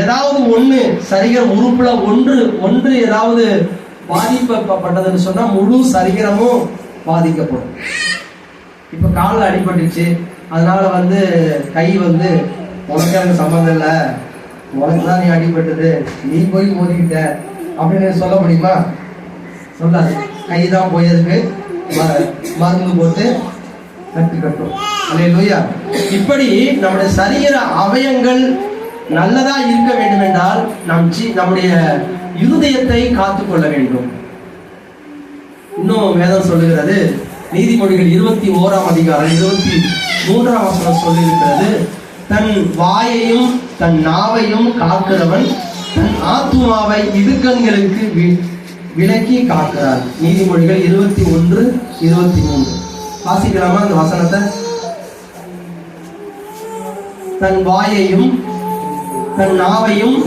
ஏதாவது ஒண்ணு சரீரம் உறுப்புல ஒன்று ஏதாவது பாதிக்கப்பட்டதுன்னு சொன்னா முழு சரீரமும் பாதிக்கப்படும். இப்ப காலில் அடிபட்டுச்சு, அதனால கை உனக்கு எனக்கு சம்மந்தம் இல்லை, உனக்கு தான் நீ அடிபட்டது, நீ போய் மோதிக்கிட்ட அப்படின்னு சொல்ல முடியுமா? சொல்லாது. கைதான் போயிருக்கு, மருந்து போட்டு கட்டும். அல்லேலூயா. இப்படி நம்முடைய சரீர அவயங்கள் நல்லதா இருக்க வேண்டும் என்றால் நம்முடைய இருதயத்தை காத்துக்கொள்ள வேண்டும். இன்னும் வேதம் சொல்லுகிறது, நீதிமொழிகள் 21ஆம் அதிகாரம் 23ஆம் வசனம் சொல்லியிருக்கிறது, தன் வாயையும் தன் நாவையும் காக்கிறவன் தன் ஆத்துமாவை இடுக்கண்களுக்கு விலக்கி காக்கிறார். நீதிமொழிகள் 21:23 வாசிக்கலாமா அந்த வசனத்தை? தன் வாயையும் தன் நாவையும்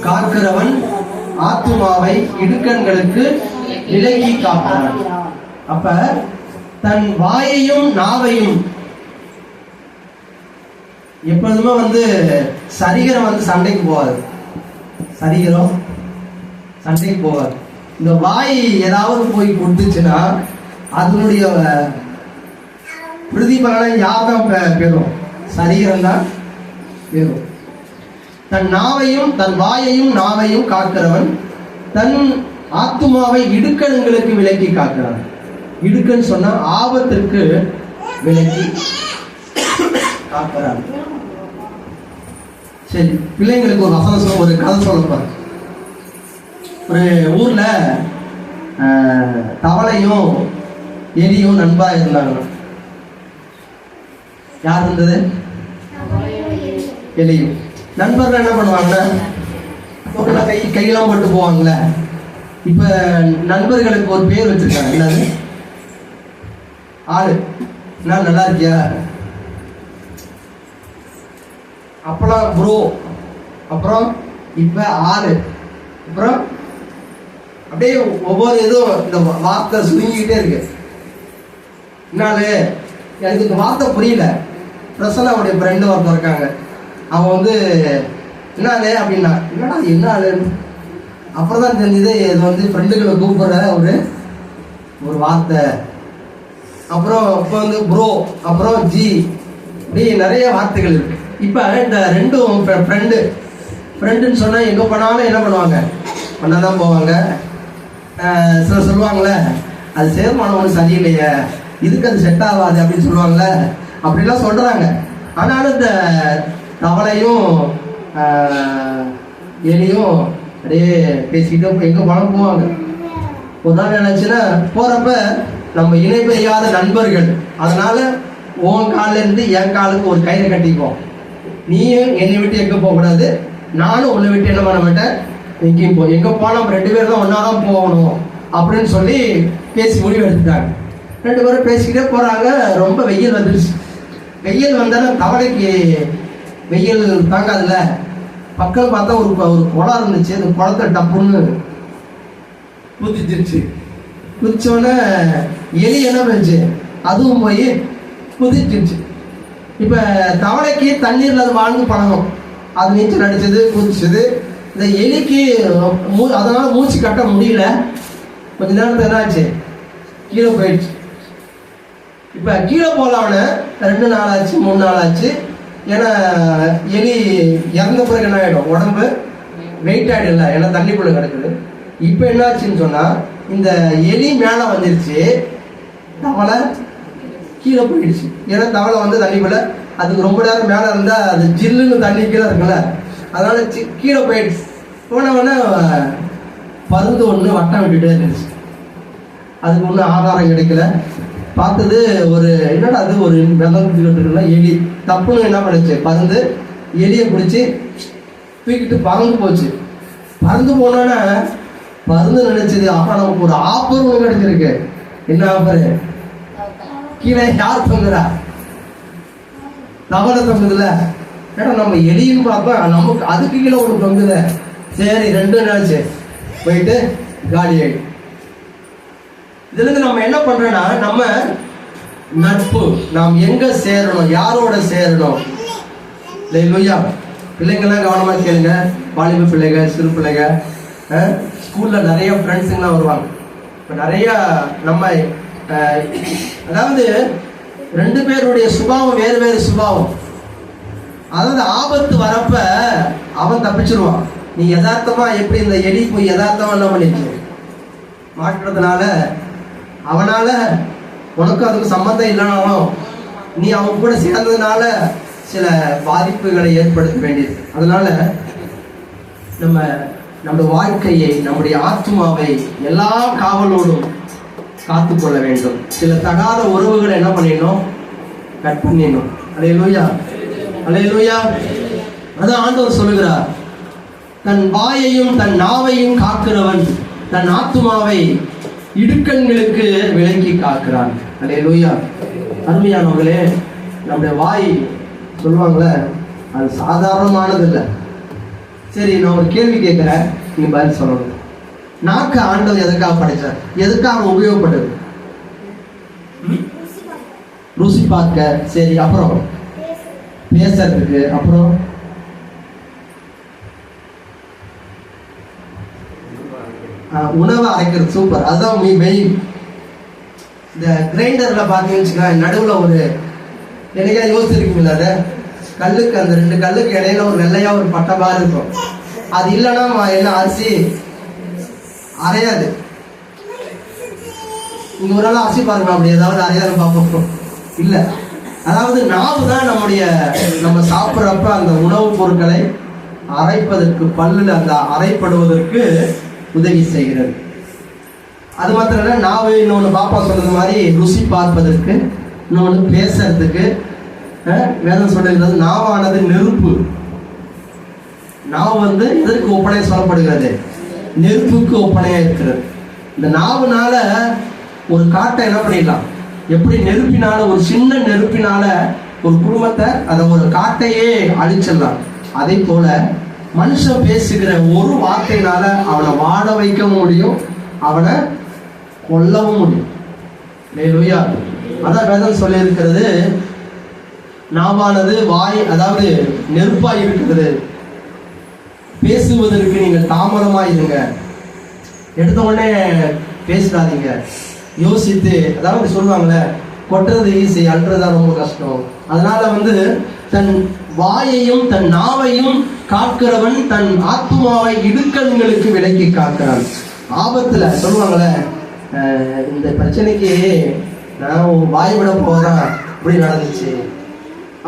காக்கிறவன் ஆத்துமாவை இடுக்கண்களுக்கு விலக்கி காக்கிறான். அப்ப தன் வாயையும் நாவையும் எப்பொழுதுமே சரீரம் சண்டைக்கு போவாது. சரீரம் சண்டைக்கு போவாது. இந்த வாய் ஏதாவது போய் கொடுத்துச்சுன்னா அதனுடைய பிரதிபலனை யார் தான் பெறும்? சரீரம் தான் பெறும். தன் வாயையும் நாவையும் காக்கிறவன் தன் ஆத்துமாவை இடுக்கண்களுக்கு விலக்கி காக்கிறான். இடுக்கன்னு சொன்னா ஆபத்திற்கு விலக்கி காக்கிறான். சரி, பிள்ளைங்களுக்கு ஒரு வசனம் ஒரு கதை சொல்லப்பாரு. ஒரு ஊர்ல தவளையும் எலியும் நண்பா இருந்தாங்க. யார் இருந்தது? எலியும். நண்பர்கள் என்ன பண்ணுவாங்க? கையெல்லாம் போட்டு போவாங்கல்ல. இப்ப நண்பர்களுக்கு ஒரு பேர் வச்சிருக்காங்க. என்னது? ஆளு. நான் நல்லா இருக்கியா? அப்பெல்லாம் ப்ரோ, அப்புறம் இப்ப ஆளு, அப்புறம் அப்படியே ஒவ்வொரு இதுவும் இந்த வார்த்தை சுருங்கிக்கிட்டே இருக்கு. என்னாலே எனக்கு இந்த வார்த்தை புரியல. பிரசன்னா அவருடைய ஃப்ரெண்டு ஒருத்தர் இருக்காங்க. அவன் என்னாலே அப்படின்னா, என்னடா என்ன ஆளுன்னு அப்புறம் தான் தெரிஞ்சது இது ஃப்ரெண்டுகளை கூப்பிடுற ஒரு வார்த்தை. அப்புறம் இப்போ ப்ரோ, அப்புறம் ஜி, இப்படி நிறைய வார்த்தைகள் இருக்கு. இப்போ இந்த ரெண்டும் ஃப்ரெண்டுன்னு சொன்னால் எங்கே போனாலும் என்ன பண்ணுவாங்க? ஒன்றா தான் போவாங்க. சிலர் சொல்லுவாங்களே, அது சேர்மானம் ஒன்று சரியில்லையே, இதுக்கு அது செட் ஆகாது அப்படின்னு சொல்லுவாங்களே, அப்படிலாம் சொல்கிறாங்க. ஆனாலும் இந்த தவளையும் எலியும் அப்படியே பேசிக்கிட்டு எங்கே பணம் போவாங்க. ஒரு நாள் என்னாச்சுன்னா, போகிறப்ப நம்ம இணைப்பெய்யாத நண்பர்கள், அதனால உன் காலில் இருந்து என் காலுக்கு ஒரு கயிறை கட்டிக்குவோம். நீயும் என்னை விட்டு எங்கே போகக்கூடாது, நானும் உன்னை விட்டு என்ன பண்ண மாட்டேன் எங்கேயும் எங்கே போனால் நம்ம 2 பேரும் தான் ஒன்றா தான் போகணும் அப்படின்னு சொல்லி பேசி முடிவு எடுத்துட்டாங்க. 2 பேரும் பேசிக்கிட்டே போகிறாங்க. ரொம்ப வெயில் வந்துடுச்சு. வெயில் வந்தாலும் தவளைக்கு வெயில் தாங்காதுல்ல. பக்கம் பார்த்தா ஒரு குளம் இருந்துச்சு. அந்த குளத்தை டப்புன்னு குதிச்சிருச்சு. குதிச்சோடனே எலி என்ன பண்ணுச்சு? அதுவும் போய் குதிச்சிருச்சு. இப்போ தவளைக்கு தண்ணீரில் அது வாழ்ந்து பழகும். அது நீச்சல் அடிச்சது, குதிச்சது. இந்த எலிக்கு அதனால மூச்சு கட்ட முடியல. கொஞ்ச நேரத்தில் என்ன ஆச்சு? கீழே போயிடுச்சு. இப்போ கீழே போகலான்னு 2 நாள் ஆச்சு, 3 நாள் ஆச்சு. ஏன்னா எலி இறந்த பிறகு என்ன ஆகிடும்? உடம்பு வெயிட் ஆகிடல, ஏன்னா தண்ணிக்குள்ளே கிடக்குது. இப்போ என்ன ஆச்சுன்னு சொன்னால், இந்த எலி மேலே வந்துருச்சு, தவளை கீழே போயிடுச்சு. ஏன்னா தவளை தண்ணிக்குள்ளே அதுக்கு ரொம்ப நேரம் மேலே இருந்தால் அது ஜில்லுன்னு தண்ணி கீழே இருக்குல்ல, அதனால கீழே போயிடுச்சு. போனவொடனே பருந்து ஒன்று வட்டம் விட்டுட்டே இருந்துச்சு. அதுக்கு ஒன்றும் ஆகாரம் கிடைக்கல. பார்த்தது என்னடா அது ஒரு வெள்ளம் எலி. தப்புன்னு என்ன பண்ணுச்சு? பருந்து எலியை பிடிச்சி தூக்கிட்டு பறந்து போச்சு. பறந்து போனோன்னா பருந்து நினைச்சது, ஆஹா நமக்கு ஒரு ஆஃபர் ஒன்று கிடைச்சிருக்கு. என்ன ஆஃபரு? கீழே யார் தொங்குறா? தவளை தொங்குதுல. ஏன்னா நம்ம எலின்னு பார்த்தா நமக்கு அதுக்கு கீழே ஒன்று தொங்குத. சரி, 2 நாச்சு போயிட்டு காலி ஆயிடும். இதுல இருந்து நம்ம என்ன பண்றோம்னா, நம்ம நட்பு, நாம் எங்க சேரணும், யாரோட சேரணும். அல்லேலூயா. பிள்ளைங்கள்லாம் கவனமாக கேளுங்க. வாலிப பிள்ளைங்க, சிறு பிள்ளைங்க, ஸ்கூலில் நிறைய ஃப்ரெண்ட்ஸுங்கெலாம் வருவாங்க. இப்போ நிறையா நம்ம அதாவது 2 பேருடைய சுபாவம் வேறு வேறு சுபாவம். அதாவது ஆபத்து வரப்ப அவன் தப்பிச்சிருவான். நீ யதார்த்தமா எப்படி இந்த எலி போய் யதார்த்தமா என்ன பண்ணிச்சு மாட்டுறதுனால அவனால உனக்கும் அதுக்கு சம்பந்தம் இல்லைனாலும் நீ அவன் கூட சேர்ந்ததுனால சில பாதிப்புகளை ஏற்படுத்த வேண்டியது. அதனால நம்முடைய வாழ்க்கையை, நம்முடைய ஆத்மாவை எல்லா காவலோடும் காத்துக்கொள்ள வேண்டும். சில தகாத உறவுகளை என்ன பண்ணிடணும், கட் பண்ணிடணும். அல்லேலூயா, அல்லேலூயா. அதான் ஆண்டவர் சொல்லுகிறார், தன் வாயையும் தன் நாவையும் காக்கிறவன் தன் ஆத்துமாவை இடுக்கண்களுக்கு விலக்கி காக்கிறான். அல்லேலூயா. அருமையானவர்களே, நம்முடைய வாய் சொல்லுவாங்களே, அது சாதாரணமானது இல்லை. சரி, நான் ஒரு கேள்வி கேட்கிறேன், நீங்க பதில் சொல்லணும். நாக்கு ஆண்டவர் எதுக்காக படைச்சார்? எதுக்காக உபயோகப்பட்டது? ருசி பார்க்க. சரி, அப்புறம் பேசுறதுக்கு. அப்புறம் உணவை அரைக்கிறது. சூப்பர், அதுதான் மெயின். இந்த கிரைண்டர்ல பாத்தீங்கன்னா நடுவில் ஒரு என்னைக்கா யோசிச்சிருக்கீங்களா? அதை கல்லுக்கு, அந்த 2 கல்லுக்கு இடையில ஒரு வெள்ளையா ஒரு பட்டை இருக்கும். அது இல்லைன்னா என்ன அரிசி அரையாது. இங்க ஒரு நாள் அரிசி பாருங்க, அப்படி ஏதாவது அரையாது பார்ப்போம். இல்லை, அதாவது நாவு தான் நம்ம சாப்பிட்றப்ப அந்த உணவுப் பொருட்களை அரைப்பதற்கு, பல்லில் அந்த அரைப்படுவதற்கு உதவி செய்கிறது. அது மாத்திரம் இல்லை, நாவு இன்னொன்று பாப்பா சொன்னது மாதிரி ருசி பார்ப்பதற்கு, இன்னொன்று பேசுறதுக்கு. வேதம் சொல்லுகிறது, நாவானது நெருப்பு. நாவு எதற்கு ஒப்பனை சொல்லப்படுகிறது? நெருப்புக்கு ஒப்பனையா இருக்கிறது. இந்த நாவுனால ஒரு காட்டை என்ன பண்ணிடலாம், எப்படி நெருப்பினால, ஒரு சின்ன நெருப்பினால ஒரு குடும்பத்தை, அதை ஒரு காட்டையே அழிச்சிடலாம். அதே போல மனுஷன் பேசுகிற ஒரு வார்த்தையினால அவனை வாழ வைக்கவும் முடியும், அவனை கொல்லவும் முடியும். அல்லேலூயா. அதான் வேதம் சொல்லி இருக்கிறது, நாவானது வாய், அதாவது நெருப்பாய் இருக்கிறது, பேசுவதற்கு நீங்கள் தாமதமாக இருங்க, எடுத்த உடனே பேசிடாதீங்க, யோசித்து. அதாவது சொல்லுவாங்களே, கொட்டுறது ஈஸி, அல்றதுதான் ரொம்ப கஷ்டம். அதனால தன் வாயையும் தன் நாவையும் காக்கிறவன் தன் ஆத்துமாவை இடுக்கண்களுக்கு விலக்கி காக்கிறான். ஆபத்துல சொல்லுவாங்களே, இந்த பிரச்சனைக்கு நான் வாய் விட போறேன், இப்படி நடந்துச்சு.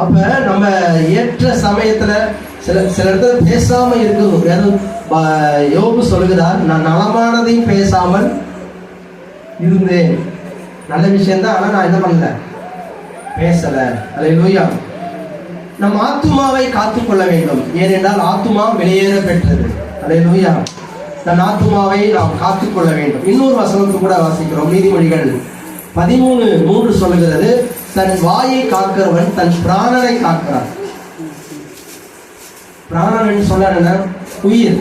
அப்ப நம்ம ஏற்ற சமயத்துல சில இடத்துல பேசாம இருக்கணும். யோபு சொல்லுகிறார், நான் நலமானதையும் பேசாமல் இருந்தேன். நல்ல விஷயம்தான், ஆனா நான் என்ன பண்ணல, பேசல. அல்லேலூயா. நம் ஆத்துமாவை காத்துக்கொள்ள வேண்டும், ஏனென்றால் ஆத்துமா வெளியேற பெற்றது. அல்லேலூயா. தன் ஆத்துமாவை நாம் காத்துக்கொள்ள வேண்டும். இன்னொரு வசனத்தை கூட வாசிக்கிறோம், நீதிமொழிகள் 13:3 சொல்லுகிறது, தன் வாயை காக்கிறவன் தன் பிராணனை காக்கிறான். பிராணன் சொல்ல என்ன, உயிர்.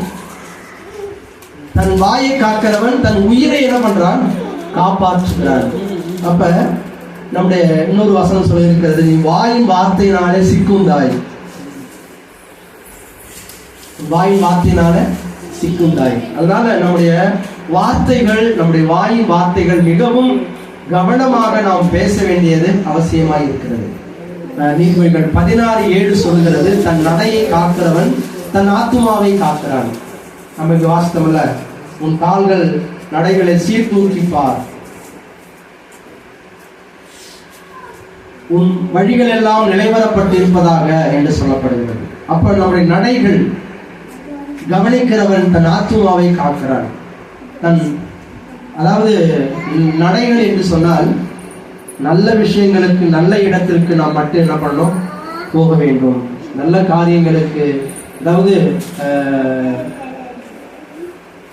தன் வாயை காக்கிறவன் தன் உயிரை என்ன பண்றான், காப்பாற்றுகிறான். அப்ப நம்முடைய இன்னொரு வசனம் சொல்லி இருக்கிறது, நீ வாயின் வார்த்தையினாலே சிக்குந்தாய். வாயின் வார்த்தையினால சிக்குந்தாய். அதனால நம்முடைய வார்த்தைகள், நம்முடைய வாயின் வார்த்தைகள் மிகவும் கவனமாக நாம் பேச வேண்டியது அவசியமாய் இருக்கிறது. நீதிமொழிகள் 16:7 சொல்கிறது, தன் நடையை காக்கிறவன் தன் ஆத்துமாவை காக்கிறான். நமக்கு வாஸ்தவல்ல, உன் கால்கள் நடைகளை சீர்தூக்கிப்பார், உன் வழிகள் எல்லாம் நிலைவரப்பட்டு இருப்பதாக என்று சொல்லப்படுகிறது. அப்ப நம்முடைய நடைகள் கவனிக்கிறவன் தன் ஆத்துமாவை காக்கிறான். அதாவது நடைகள் என்று சொன்னால் நல்ல விஷயங்களுக்கு, நல்ல இடத்திற்கு நாம் மட்டும் என்ன பண்ணணும், போக வேண்டும். நல்ல காரியங்களுக்கு, அதாவது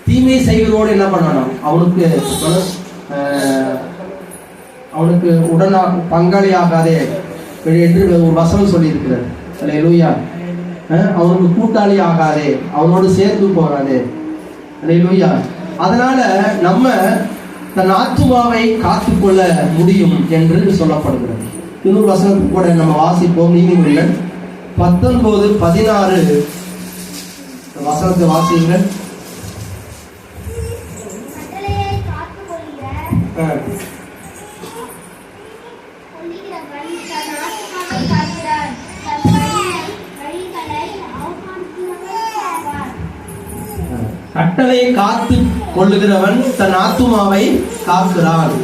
தீமை செய்கிறோடு என்ன பண்ணணும், அவனுக்கு உடனா பங்காளி ஆகாதே என்று ஒரு வசனம் சொல்லி இருக்கிறார். அல்லேலூயா. அவனுக்கு கூட்டாளி ஆகாதே, அவனோடு சேர்ந்து போகாதே. அல்லேலூயா. அதனால நம்ம தன் ஆத்துமாவை காத்துக்கொள்ள முடியும் என்று சொல்லப்படுகிறது. இன்னொரு வசனத்துக்கு கூட நம்ம வாசிப்போம், நீதிமொழிகள் 19, 16 வசனத்தை வாசியுங்கள். கட்டளையை காத்து கொள்ளுகிறவன் தன் ஆத்துமாவை காக்கிறான்.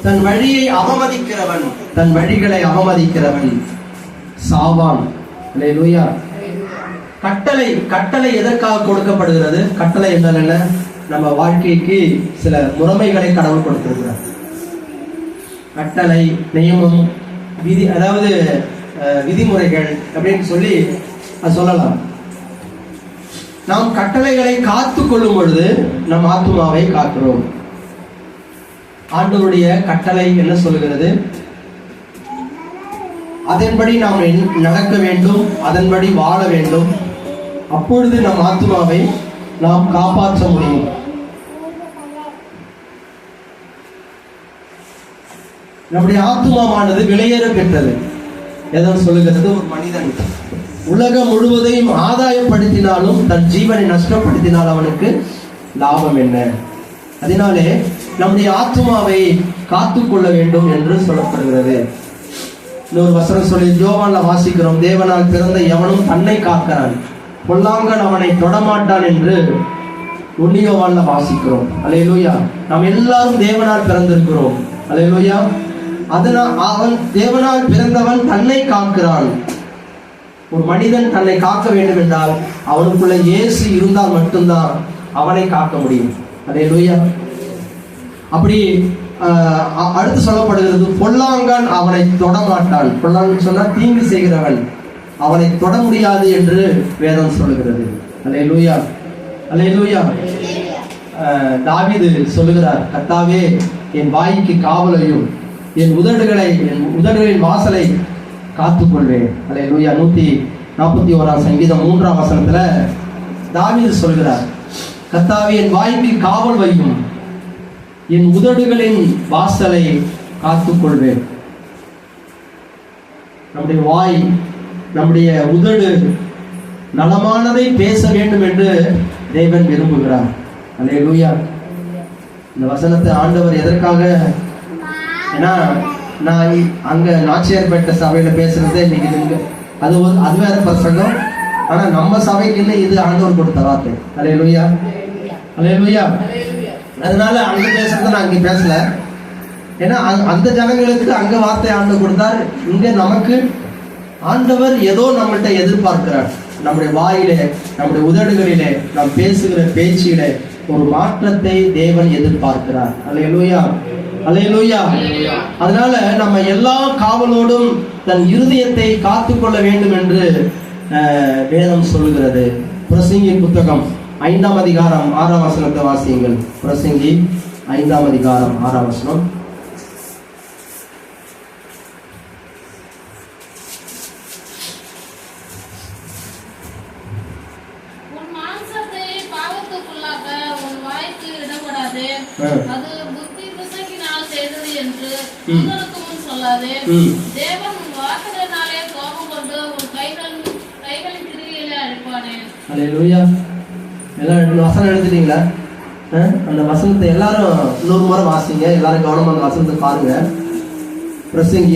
தன் வழியை அவமதிக்கிறவன், தன் வழிகளை அவமதிக்கிறவன் சாவான். அல்லேலூயா. கட்டளை எதற்காக கொடுக்கப்படுகிறது? கட்டளை என்றால் என்ன? நம்ம வாழ்க்கைக்கு சில முறைமைகளை கடவுள் கொடுத்திருக்கிறார். கட்டளை, நியமம், விதி, அதாவது விதிமுறைகள் அப்படின்னு சொல்லி சொல்லலாம். நாம் கட்டளைகளை காத்து கொள்ளும் பொழுது நம் ஆத்துமாவை காக்கிறோம். ஆண்டவருடைய கட்டளை என்ன சொல்கிறது? அதன்படி நாம் நடக்க வேண்டும், அதன்படி வாழ வேண்டும். அப்பொழுது நம் ஆத்துமாவை நாம் காப்பாற்ற முடியும். நம்முடைய ஆத்துமாவானது விலையேற பெற்றது. எதை சொல்லுகிறது? ஒரு மனிதன் உலகம் முழுவதையும் ஆதாயப்படுத்தினாலும் தன் ஜீவனை நஷ்டப்படுத்தினால் அவனுக்கு லாபம் என்ன? அதனாலே நம்முடைய ஆத்துமாவை காத்துக்கொள்ள வேண்டும் என்று சொல்லப்படுகிறது. இன்னொரு வசனம் சொல்லி யோவான்ல வாசிக்கிறோம், தேவனால் பிறந்த எவனும் தன்னை காக்கிறான், பொல்லாங்கன் அவனை தொடமாட்டான் என்று யோவான்ல வாசிக்கிறோம். அல்லேலூயா. நாம் எல்லாரும் தேவனால் பிறந்திருக்கிறோம். அல்லேலூயா. அதனால் அவன் தேவனால் பிறந்தவன் தன்னை காக்கிறான். ஒரு மனிதன் தன்னை காக்க வேண்டும் என்றால் அவனுக்குள்ள இயேசு இருந்தால் மட்டும்தான் அவனை காக்க முடியும். அல்லேலூயா. அப்படி அடுத்து சொல்லப்படுகிறது, பொல்லாங்கன் அவனை தொடமாட்டான். பொல்லாங்கன் சொன்னா தீங்கு செய்கிறவன், அவனை தொட முடியாது என்று வேதம் சொல்லுகிறது. அல்லேலூயா. அல்லேலூயா. தாவீது சொல்லுகிறார், கர்த்தாவே என் வாய்க்கு காவலையும் என் உதடுகளின் வாசலை காத்துக்கொள்வேன். அல்லேலூயா. 141 சங்கீதம் 3 வசனத்துல தாவீது சொல்கிறார், கர்த்தாவே என் வாய்க்கு காவல் வையும், என் உதடுகளின் வாசலை காத்துக்கொள்வேன். நம்முடைய வாய், நம்முடைய உதடு நலமானதை பேச வேண்டும் என்று தேவன் விரும்புகிறார். அல்லேலூயா. இந்த வசனத்தை ஆண்டவர் எதற்காக? ஏன்னா நான் அங்க நாச்சியார்பேட்டை சபையில பேசுறது இன்னைக்கு அது வேற பிரசங்கம். ஆனா நம்ம சபைக்குன்னு இது ஆண்டவர் கொடுத்த வார்த்தை. அல்லேலூயா. அல்லேலூயா. அதனால அங்க பேசுறத நான் இங்க பேசல. ஏன்னா அந்த ஜனங்களுக்கு அங்க வார்த்தை ஆண்டவர் கொடுத்தார். இங்க நமக்கு ஆண்டவர் ஏதோ நம்மள்கிட்ட எதிர்பார்க்கிறார். நம்முடைய வாயிலே, நம்முடைய உதடுகளிலே, நாம் பேசுகிற பேச்சிலே ஒரு மாற்றத்தை தேவன் எதிர்பார்க்கிறார். அல்லேலூயா. அல்லேலூயா. அதனால நம்ம எல்லா காவலோடும் தன் இருதயத்தை காத்துக்கொள்ள வேண்டும் என்று வேதம் சொல்லுகிறது. பிரசங்கி புத்தகம் 5ஆம் அதிகாரம் 6ஆம் வசனத்தை வாசியுங்கள். பிரசங்கி 5ஆம் அதிகாரம் 6ஆம் வசனம். வசனம் எழுதிட்டீங்களா? அந்த வசனத்தை எல்லாரும் இன்னொரு முறை வாசிங்க. எல்லாரும் கவனம் அந்த வசனத்தை பாருங்க. பிரசங்கி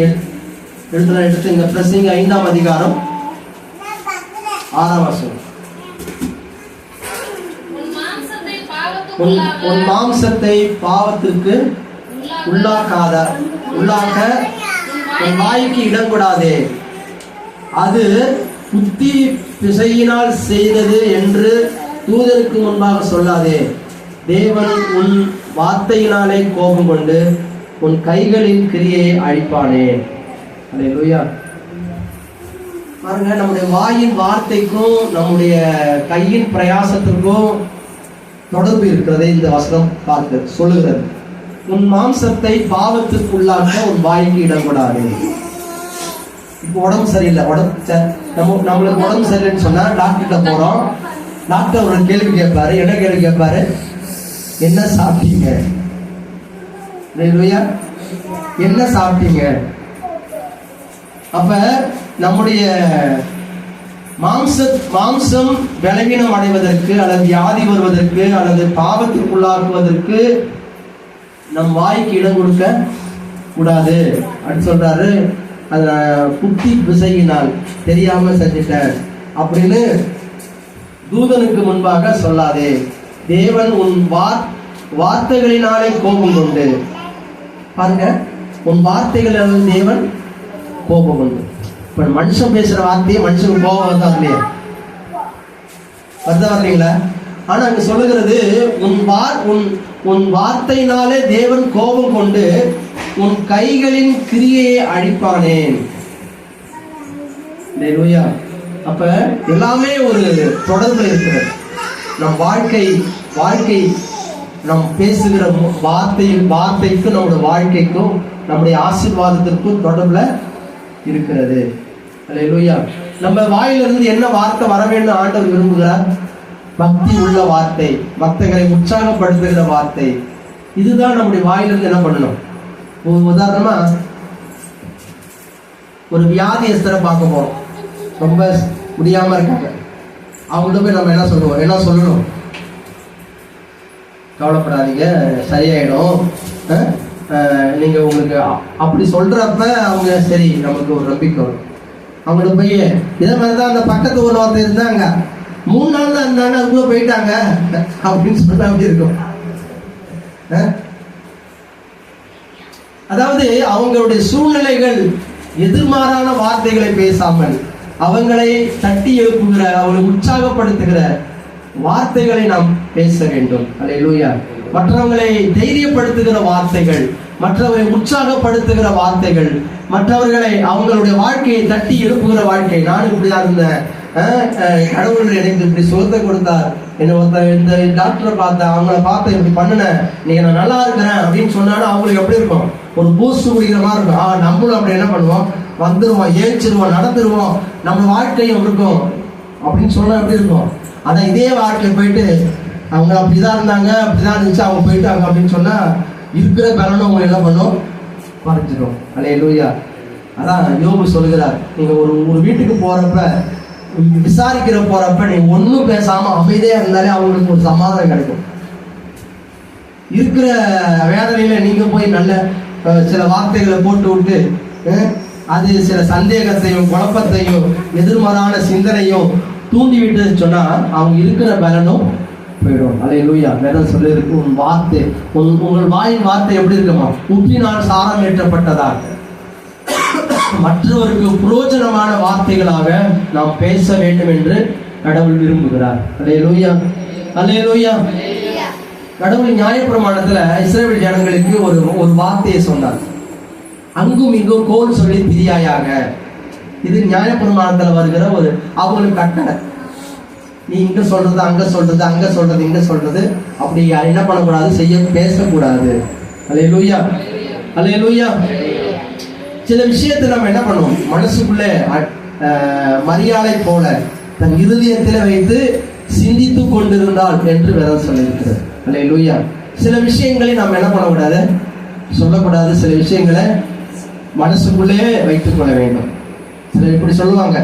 எடுத்துங்க. பிரசங்கி 5ஆம் அதிகாரம் 6ஆம் வசனம். உன் மாம்சத்தை பாவத்திற்கு உள்ளாக்க உன் வாய்க்கு இடம் கூடாதே, அது புத்தி பிசையினால் செய்தது என்று தூதருக்கு முன்பாக சொல்லாதே. தேவன் உன் வார்த்தையினாலே கோபம் கொண்டு உன் கைகளின் கிரியை அழிப்பானே. அல்லேலூயா. பாருங்க, நம்முடைய வாயின் வார்த்தைக்கும் நம்முடைய கையின் பிரயாசத்திற்கும் தொடர்பு இருக்கிறதை இந்த வசனம் பார்க்க சொல்லுகிறது. உன் மாம்சத்தை பாவத்திற்குள்ளாக்க உன் வாய்க்கு இடம் கூடாது. இப்போ உடம்பு சரியில்லை, நம்மளுக்கு உடம்பு சரியில்லைன்னு சொன்னா டாக்டர்கிட்ட போறோம். டாக்டர் ஒரு கேள்வி கேட்பாரு. என்ன கேள்வி கேட்பாரு? என்ன சாப்பிட்டீங்க? என்ன சாப்பிட்டீங்க? அப்ப நம்முடைய மாம்சம் பலவீனம் அடைவதற்கு அல்லது வியாதி வருவதற்கு அல்லது பாவத்திற்குள்ளாக்குவதற்கு நம் வாய்க்கு இடம் கொடுக்க கூடாது அப்படின்னு சொல்றாரு. அதுல புத்தி பிசையினால் தெரியாம செஞ்சிட்டேன் அப்படின்னு தூதனுக்கு முன்பாக சொல்லாதே. தேவன் உன் வார்த்தைகளினாலே கோபம் கொண்டு, பாருங்க, உன் வார்த்தைகள் தேவன் கோபம் கொண்டு. இப்ப மனுஷன் பேசுற வார்த்தையை மனுஷனுக்கு கோபம் வந்தா இல்லையா? வருதா வரலீங்களா? ஆனா அங்க சொல்லுகிறது உன் வார்த்தையினாலே தேவன் கோபம் கொண்டு உன் கைகளின் கிரியையை அழிப்பானேன். அப்ப எல்லாமே ஒரு தொடர்பு இருக்கிறது. நம் வாழ்க்கை நம் பேசுகிற வார்த்தைக்கும் நம்முடைய வாழ்க்கைக்கும் நம்முடைய ஆசீர்வாதத்திற்கும் தொடர்புல இருக்கிறது. அல்லேலூயா. நம்ம வாயிலிருந்து என்ன வார்த்தை வர வேண்டும் ஆண்டவர் விரும்புகிறார்? பக்தி உள்ள வார்த்தை, பக்தர்களை உற்சாகப்படுத்துகிற வார்த்தை. இதுதான் நம்முடைய வாயிலிருந்து என்ன பண்ணணும். உதாரணமா ஒரு வியாதியஸ்தரை பார்க்க போறோம், ரொம்ப முடியாம இருக்காங்க. அவங்கள்ட்ட போய் நம்ம என்ன சொல்லணும்? கவலைப்படாதீங்க, சரியாயிடும். நீங்க உங்களுக்கு அப்படி சொல்றப்ப அவங்க சரி, நமக்கு ஒரு நம்பிக்கை வரும். அவங்களுக்கு போய் இதே மாதிரிதான் அந்த பக்கத்து ஊர்ல ஒருத்தர் இருந்தாங்க, 3 நாள் தான் இருந்தாங்க, அதுக்குள்ள போயிட்டாங்க அப்படின்னு சொன்னா அப்படி இருக்கும். அதாவது அவங்களுடைய சூழ்நிலைகள் எதிர்மாறான வார்த்தைகளை பேசாமல் அவங்களை தட்டி எழுப்புகிற, அவங்களை உற்சாகப்படுத்துகிற வார்த்தைகளை நாம் பேச வேண்டும். அல்லேலூயா. மற்றவர்களை தைரியப்படுத்துகிற வார்த்தைகள், மற்றவர்களை உற்சாகப்படுத்துகிற வார்த்தைகள், மற்றவர்களை அவங்களுடைய வாழ்க்கையை தட்டி எழுப்புகிற வாழ்க்கை. நான் இப்படியா இருந்தேன், கடவுள் எனக்கு இப்படி சுகத்தை கொடுத்தார், இந்த டாக்டரை பார்த்தேன், அவங்கள பார்த்து இப்படி பண்ணினேன், நீங்க நான் நல்லா இருக்கிறேன் அப்படின்னு சொன்னாலும் அவங்களுக்கு எப்படி இருக்கும்? ஒரு பூஸ்ட் குடிக்கிற மாதிரி இருக்கும். நம்மளும் அப்படி என்ன பண்ணுவோம்? வந்துருவோம், ஏழிச்சிருவோம், நடந்துருவோம், நம்ம வாழ்க்கையும் இருக்கும் அப்படின்னு சொன்னா எப்படி இருக்கும்? ஆனா இதே வாழ்க்கை போயிட்டு அவங்க அப்படிதான் இருந்தாங்க, அப்படிதான் இருந்துச்சு, அவங்க போயிட்டாங்க அப்படின்னு சொன்னா இருக்கிற பலனும் அவங்க என்ன பண்ணும்? குறைஞ்சிடும். அல்லேலூயா. அதான் யோபு சொல்கிறார், நீங்க ஒரு வீட்டுக்கு போறப்ப, விசாரிக்கிற போறப்ப நீங்க ஒன்னும் பேசாம அமைதியா இருந்தாலே அவங்களுக்கு ஒரு சமாதானம் கிடைக்கும். இருக்கிற வேதனையில நீங்க போய் நல்ல சில வார்த்தைகளை போட்டு விட்டு அது சில சந்தேகத்தையும் குழப்பத்தையும் எதிர்மறையான சிந்தனையும் தூண்டி விட்டு சொன்னா அவங்க இருக்கிற பலனும் போயிடும். அல்லேலூயா. வேதம் சொல்லிருக்கு, உன் வார்த்தை, உங்கள் வாயின் வார்த்தை எப்படி இருக்குமா? உப்பினால் சாரம் ஏற்றப்பட்டதாக மற்றவருக்கு புரோஜனமான வார்த்தைகளாக நாம் பேச வேண்டும் என்று கடவுள் விரும்புகிறார். அல்லேலூயா. அல்லேலூயா. கடவுள் நியாயப்பிரமாணத்துல இஸ்ரவேல் ஜனங்களுக்கு ஒரு வார்த்தையை சொன்னார், அங்கும் இங்கும் கோல் சொல்லி திரியாயாக. இது நியாயப்பிரமாணத்துல வருகிற அவங்களுக்கு கட்டளை. நீ இங்க சொல்றது அங்க சொல்றது, அங்க சொல்றது இங்க சொல்றது, அப்படி என்ன பண்ணக்கூடாது? பேசக்கூடாது. அல்லேலூயா. அல்லேலூயா. சில விஷயத்தை நம்ம என்ன பண்ணுவோம்? மனசுக்குள்ளே மரியாதை போல தன் இருதயத்தில் வைத்து சிந்தித்து கொண்டிருந்தாள் என்று வேதம் சொல்லியிருக்கிறது. அல்லேலூயா. சில விஷயங்களை நம்ம என்ன பண்ணக்கூடாது? சொல்லக்கூடாது. சில விஷயங்களை மனசுக்குள்ளே வைத்துக் கொள்ள வேண்டும். சில இப்படி சொல்லுவாங்க,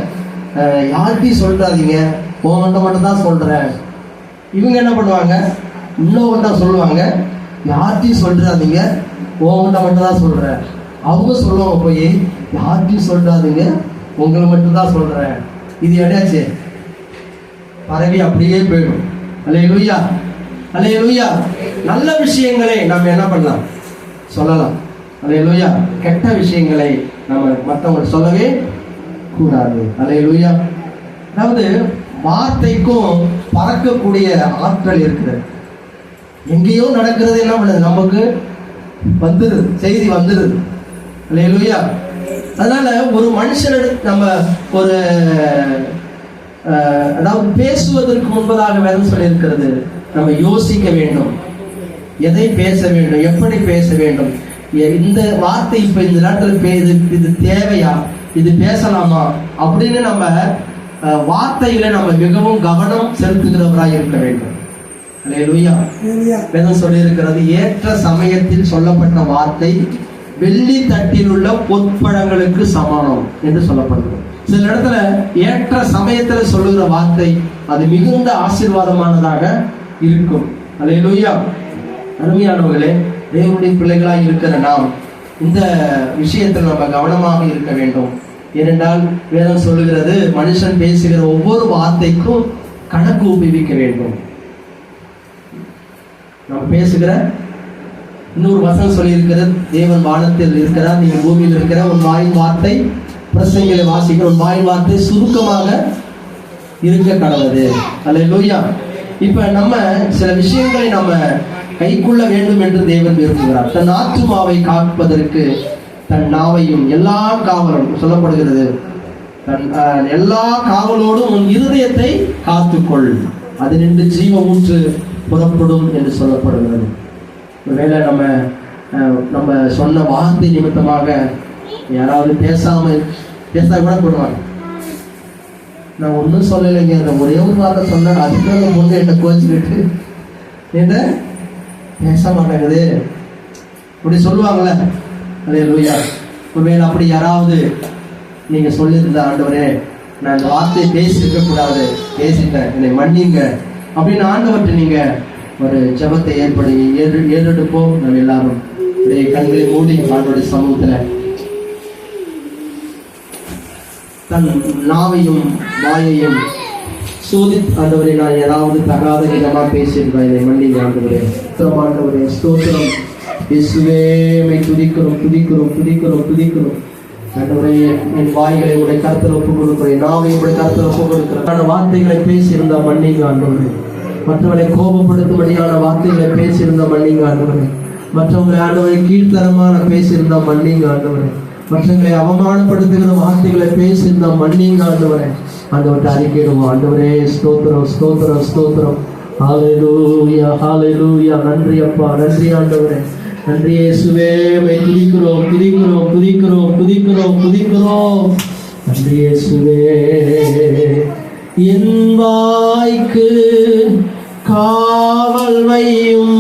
யார்கிட்டையும் சொல்றாதீங்க, உன்கிட்ட மட்டும் தான் சொல்றேன். இவங்க என்ன பண்ணுவாங்க? இன்னொருகிட்ட சொல்லுவாங்க, யார்கிட்டையும் சொல்றாதீங்க, உன்கிட்ட மட்டும் தான் சொல்றேன். அவங்க சொல்லுவாங்க போய், யார்கிட்டையும் சொல்றாதீங்க, உங்களை மட்டும் தான் சொல்றேன். இது என்னாச்சு? பரவி அப்படியே போயிடும். அல்லேலூயா. அல்லேலூயா. நல்ல விஷயங்களை நம்ம என்ன பண்ணலாம்? சொல்லலாம். அல்லேலூயா. கெட்ட விஷயங்களை நம்ம மற்றவங்க சொல்லவே கூடாது. அல்லேலூயா. அதாவது வார்த்தைக்கும் பறக்கக்கூடிய ஆற்றல் இருக்கிறது. எங்கேயோ நடக்கிறது என்ன பண்ணுது? நமக்கு வந்துருது, செய்தி வந்துருது. அல்லேலூயா. அதனால ஒரு மனுஷன் நம்ம அதாவது பேசுவதற்கு முன்பதாக வேதம் சொல்லியிருக்கிறது, நம்ம யோசிக்க வேண்டும். எதை பேச வேண்டும், எப்படி பேச வேண்டும், இந்த வார்த்தை இப்ப இந்த நேரத்தில் இது தேவையா, இது பேசலாமா அப்படின்னு நம்ம வார்த்தையில நம்ம மிகவும் கவனம் செலுத்துகிறவராக இருக்க வேண்டும். அல்லேலூயா. வேதம் சொல்லியிருக்கிறது, ஏற்ற சமயத்தில் சொல்லப்பட்ட வார்த்தை வெள்ளி தட்டில் உள்ள பொற்பழங்களுக்கு சமானம் என்று சொல்லப்படுகிறது. சில இடத்துல ஏற்ற சமயத்துல சொல்லுகிற வார்த்தை அது மிகுந்த ஆசீர்வாதமானதாக இருக்கும். அல்லேலூயா. அருமையானவர்களே, தேவனுடைய பிள்ளைகளாய் இருக்கிற நாம் இந்த விஷயத்தில் நம்ம கவனமாக இருக்க வேண்டும். ஏனென்றால் வேதம் சொல்லுகிறது, மனுஷன் பேசுகிற ஒவ்வொரு வார்த்தைக்கும் கணக்கு ஒப்புவிக்க வேண்டும். நம்ம பேசுகிற இன்னொரு வசனம் சொல்லி இருக்கிறது, தேவன் வானத்தில் இருக்கிறார், நீங்க பூமியில் இருக்கிற உன் வாயின் வார்த்தை பிரசங்களை வாசிக்கிற உன் வாயின் வார்த்தை சுருக்கமாக இருக்க கடவுது. அல்லேலூயா. இப்ப நம்ம சில விஷயங்களை நம்ம கைக்குள்ள வேண்டும் என்று தேவன் விரும்புகிறார். தன் ஆத்துமாவை காப்பதற்கு தன் நாவையும் எல்லா காவலும் சொல்லப்படுகிறது, தன் எல்லா காவலோடும் உன் இருதயத்தை காத்துக்கொள், அது நின்று ஜீவ ஊற்று புறப்படும் என்று சொல்லப்படுகிறது. ஒருவேளை நம்ம சொன்ன வார்த்தை நிமித்தமாக யாராவது பேசா கூட போடுவாங்க. நான் ஒன்றும் சொல்லலைங்க, ஒரே ஒரு வார்த்தை சொன்னேன், அதுக்கு அந்த பொண்ணு என்ன கோச்சிக்கிட்டு என்ன பேச மாட்டேங்குது அப்படி சொல்லுவாங்களே. அல்லேலூயா. ஒருவேளை அப்படி யாராவது நீங்க சொல்லியிருந்த, ஆண்டவரே நான் இந்த வார்த்தையை பேசியிருக்க கூடாது, பேசிட்டேன், என்னை மன்னிங்க அப்படின்னு ஆண்டவர்கிட்ட நீங்க ஒரு ஜெபத்தை ஏறெடுப்போம். நம்ம எல்லாரும் கண்களை மூடி ஆண்டவருடைய சமூகத்துல தன் நாவையும் வாயையும் சோதி, ஆண்டவரே நான் ஏதாவது தகாத விதமா பேசியிருந்தேன், என்னை மன்னிங்க ஆண்டவரே. ஆண்டவரே ஸ்தோத்திரம். இயேசுவே துதிக்கிறோம் துதிக்கிறோம் துதிக்கிறோம் துதிக்கிறோம். ஆண்டவரே என் வாய்களை உடைய கருத்தில் ஒப்புக் கொடுக்கிறேன், நாவை உடைய கருத்தில் ஒப்புக் கொடுக்கிறேன். வார்த்தைகளை பேசியிருந்தா மன்னிங்க ஆண்டவரே. மற்றவரை கோபப்படுத்தும்படியான வார்த்தைகளை பேசியிருந்தா மன்னிங்க ஆண்டவரே. மற்றவங்களை ஆண்டவரை கீழ்த்தரமான பேசியிருந்தா மன்னிங்க ஆண்டவரே. மற்றவங்களை அவமானப்படுத்துகிற வார்த்தைகளை பேசியிருந்தா மன்னிங்க ஆண்டவரே. ஆண்டவர்கிட்ட அறிக்கையிடுவோம். ஆண்டவரே ஸ்தோத்திரம் ஸ்தோத்திரம் ஸ்தோத்திரம். ஹல்லேலூயா ஹல்லேலூயா. நன்றி அப்பா, நன்றி ஆண்டவரே, நன்றி இயேசுவே. துதிக்கிறோம் துதிக்கிறோம் துதிக்கிறோம் துதிக்கிறோம் துதிக்கிறோம். நன்றி இயேசுவே. என் வாய்க்கு காவல் வையும்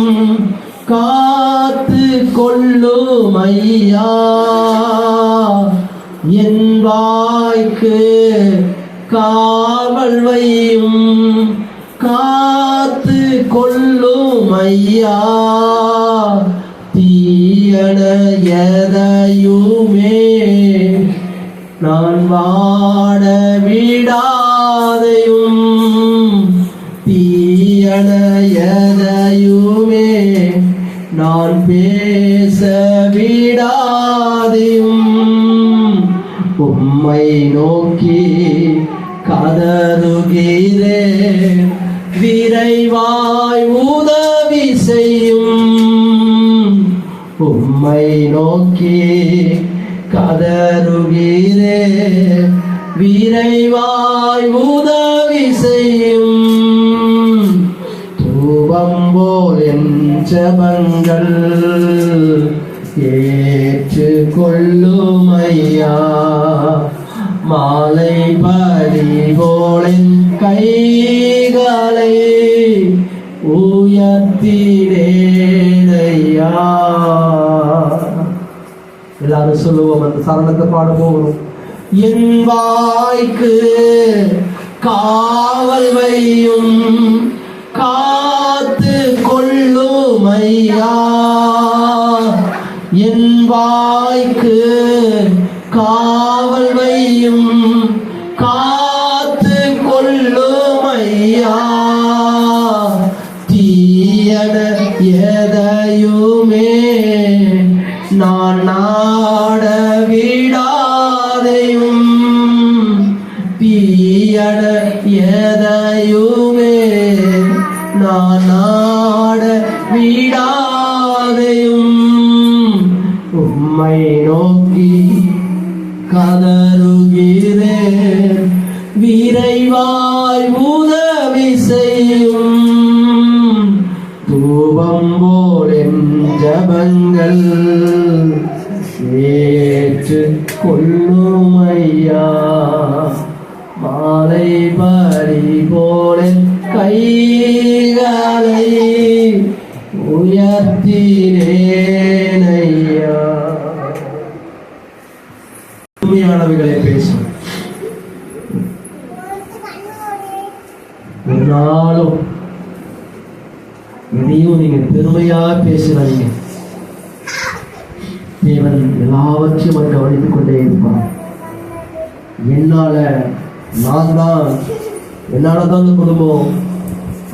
காத்து கொள்ளும் ஐயா, என் வாய்க்கு காவல் வையும் காத்து கொள்ளும் ஐயா, தீயன எதையுமே நான் வாட விடாதையும், தீயன எதையுமே நான் பேச விடாதையும், உம்மை நோக்கி கதறுகிறேன், விரைவாய் உதவி செய்யும், உம்மை நோக்கி கதறுகிறேன், விரைவாய் உதவி செய்யும். தூபம் போல் என் ஜெபங்கள் ஏற்றுக்கொள்ளும் ஐயா, மாலை படி போல் என் கைகளை உயர்த்தினேன் ஐயா. எல்லாரும் சொல்லுவோம், அந்த சரணத்தை பாட போகிறோம். என் வாய்க்கு காவல் வையும் காத்து கொள்ளும் ஐயா, என் வாய்க்கு காவல் வையும் காத்து கொள்ளும் ஐயா, தீயன எதையுமே நான் நாட விடாதையும், தீயன எதையுமே நான் நாட விடாதையும், உம்மை நோக்கி கதறுகிறேன், விரைவாய் உதவி செய்யும், தூபம் போல் என் ஜெபங்கள் ஏற்றுக்கொள்ளும் ஐயா, மாலை பரி போல கைகளை உயர்த்தினேன் ஐயா. உண்மையானவைகளை பேசும். ஒரு நாளும் எதையும் நீங்க பெருமையா பேசுறாதீங்க. தேவன் எல்லாவற்றையும் அவர் கவனித்துக் கொண்டே இருப்பார். என்னாலதான் இந்த குடும்பம்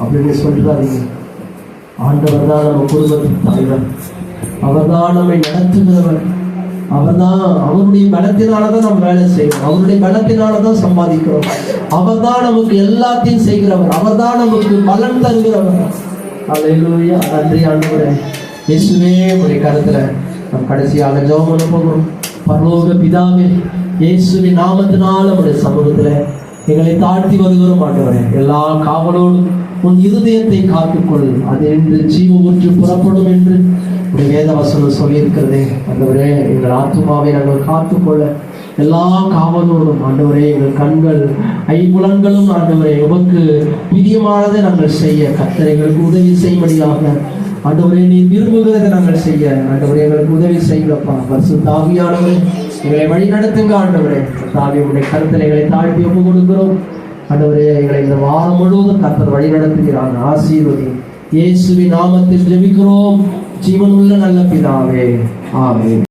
அப்படின்னு சொல்றாதீங்க. ஆண்டவர் தான் நம்ம குடும்பத்தின் தலைவர். அவர் தான் நம்மை நடத்துகிறவர். அவருடைய பலத்தினாலதான் நம்ம வேலை செய்யணும். அவருடைய பலத்தினாலதான் சம்பாதிக்கிறோம். அவர் தான் நமக்கு எல்லாத்தையும் செய்கிறவர். அவர் தான் நமக்கு பலன் தருகிறவர். அல்லேலூயா. நன்றி ஆண்டவரே. இயேசுவே உடைய கருத்துல நம் கடைசியாக ஜெபம் பண்ண போகிறோம். பரலோக பிதாவே, இயேசுவின் நாமத்தினால உடைய சமூகத்துல எங்களை தாழ்த்தி வருகிறோம் ஆண்டவரே. எல்லா காவலோடும் உன் இருதயத்தை காத்துக்கொள், அது என்று ஜீவ ஊற்று புறப்படும் என்று உடைய வேத வசனம் சொல்லியிருக்கிறதே. ஆண்டவரே, எங்கள் ஆத்துமாவை நாங்கள் காத்துக்கொள்ள எல்லா காவலோடும் ஆண்டவரே, எங்கள் கண்கள் ஐம்புலன்களும் ஆண்டவரே உமக்கு பிரியமானதை நாங்கள் செய்ய கர்த்தர் எங்களுக்கு உதவி செய்யும்படியாக ஆண்டவரே நீர் விரும்புகிறதை நாங்கள் செய்ய ஆண்டவரே எங்களுக்கு உதவி செய்யப்பா. பரிசுத்த ஆவியானவரே எங்களை வழி நடத்துங்க ஆண்டவரே. தாவியுடைய கருத்தில் எங்களை தாழ்த்தி ஒப்பு கொடுக்கிறோம் ஆண்டவரே. எங்களை இந்த வாரம் முழுவதும் கர்த்தர் வழி நடத்துகிறார். ஆசீர்வதி. இயேசுவின் நாமத்தில் ஜெபிக்கிறோம் ஜீவனுள்ள நல்ல பிதாவே. ஆமென்.